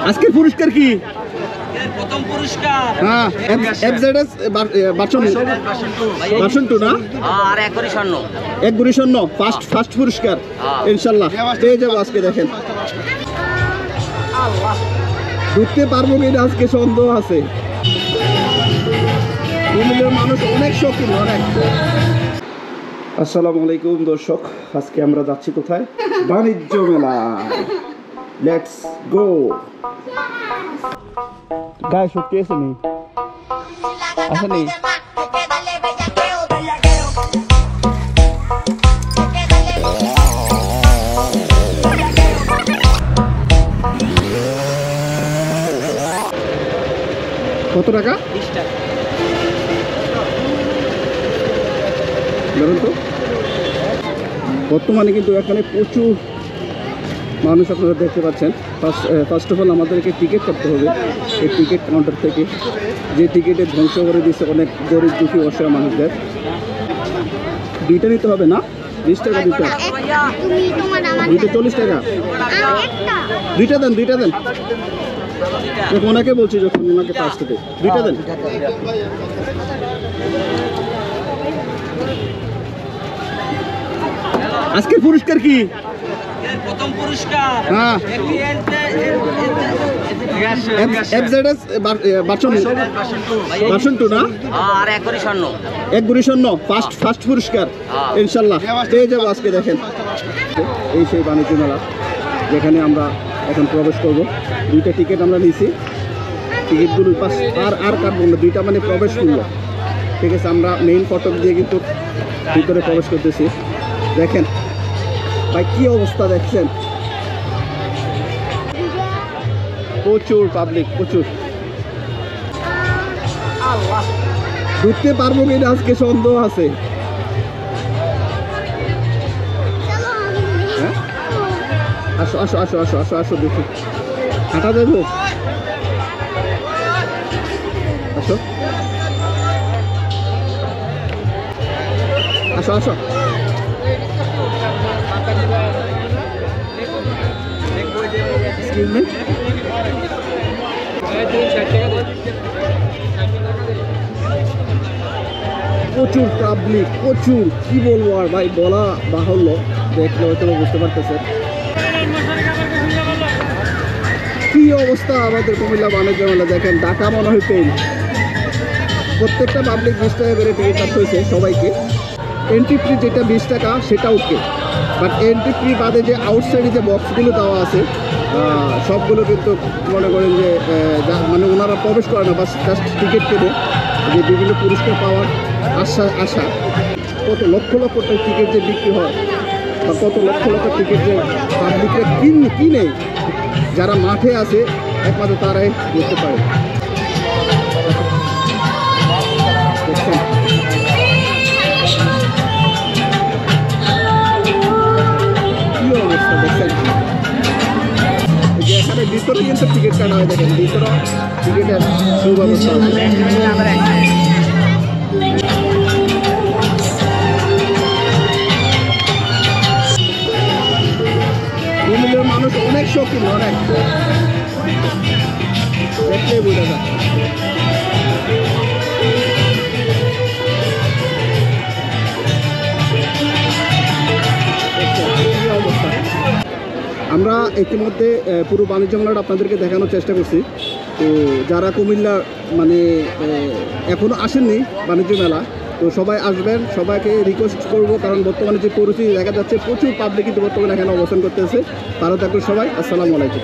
আজকের পুরস্কার কি? প্রথম পুরস্কার হ্যাঁ, এফজেডএস ভার্সন 2 না? আর একবারই স্বর্ণ। এক গুড়ি স্বর্ণ ফার্স্ট পুরস্কার ইনশাল্লাহ পেয়ে যাবো আজকে। দেখেন ঢুকতে পারবো কিনা আজকে সন্দেহ আছে। কুমিল্লার মানুষ অনেক শৌখিন, অনেক। আসসালামু আলাইকুম দর্শক, আজকে আমরা যাচ্ছি কোথায়? বাণিজ্য মেলা। Let's go. গায়ে সত্যি আছে নি? আসেনি? কত টাকা? 20 টাকা। ধরুন তো, বর্তমানে কিন্তু এখানে প্রচুর মানুষ আপনারা দেখতে পাচ্ছেন। ফার্স্ট অফ অল আমাদেরকে টিকিট কাটতে হবে এই টিকিট কাউন্টার থেকে, যে টিকিটে ধ্বংস করে দিচ্ছে অনেক গরিব দুঃখী অসহায় মানুষদের। দুইটা নিতে হবে না? 20 টাকা দুইটা, দুইটা 40 টাকা। দুইটা দেন, দুইটা দেন। ওনাকে বলছি যখন, ওনাকে পাঁচ থেকে দুইটা দেন। আজকের পুরস্কার কি? প্রথম পুরস্কার হ্যাঁ, এফজেডএস ভার্সন 2 না? আর একবারই স্বর্ণ। এক গুড়ি স্বর্ণ ফার্স্ট পুরস্কার ইনশাল্লাহ পেয়ে যাবো আজকে। দেখেন এই সেই বাণিজ্য মেলা যেখানে আমরা এখন প্রবেশ করব। দুইটা টিকিট আমরা নিয়েছি, টিকিটগুলো আর কাটবো না, দুইটা মানে প্রবেশ করলো। ঠিক আছে, আমরা মেইন ফটক দিয়ে কিন্তু ভিতরে প্রবেশ করতেছি। দেখেন ভাই কি অবস্থা দেখছেন, প্রচুর পাবলিক, প্রচুর। ঢুকতে পারবো কিনা আজকে সন্দেহ আছে। হ্যাঁ, আসো আসো আসো আসো আসো আসো, দেখি হাঁটা দেবো। আসো আসো আসো। Excuse me? প্রচুর পাবলিক, প্রচুর, কি বলবো আর ভাই, বলা বাহুল্য। দেখলে হয়তো বুঝতে পারতেছে কি অবস্থা আমাদের কুমিল্লা বাণিজ্য মেলা। দেখেন ঢাকা মনে হয় পেন, প্রত্যেকটা পাবলিক 20 টাকা করে টিকিট কাটতে হয়েছে সবাইকে। এন্ট্রি ফি যেটা 20 টাকা সেটা ওকে, বাট এন্ট্রি ফি বাদে যে আউটসাইডে যে বক্সগুলো দেওয়া আছে সবগুলো কিন্তু মনে করেন যে মানে ওনারা প্রবেশ করে না, বাস জাস্ট টিকিট কেটে যে বিভিন্ন পুরস্কার পাওয়ার আশা। কত লক্ষ লক্ষ টিকিট যে বিক্রি হয়, বা কত লক্ষ লক্ষ টিকিট যে পাবলিকরা কিনে, যারা মাঠে আছে একমাত্র তারাই বুঝতে পারে। দেখছেন কি অবস্থা, দেখছেন যে এখানে ভিতরে কিন্তু টিকিট কাটা হয়। দেখেন ভিতরে টিকিটের সুব্যবস্থা আছে। কুমিল্লার মানুষ অনেক শৌখিন, অনেক। দেখলেই বোঝা যায়। আমরা ইতিমধ্যে পুরো বাণিজ্য মেলাটা আপনাদেরকে দেখানোর চেষ্টা করছি। তো যারা কুমিল্লা মানে এখনও আসেননি বাণিজ্য মেলা, তো সবাই আসবেন, সবাইকে রিকোয়েস্ট করবো, কারণ বর্তমানে যে পরিস্থিতি দেখা যাচ্ছে প্রচুর পাবলিক কিন্তু বর্তমানে এখানে অবস্থান করতেছে। ভালো থাকুন সবাই, আসসালামু আলাইকুম।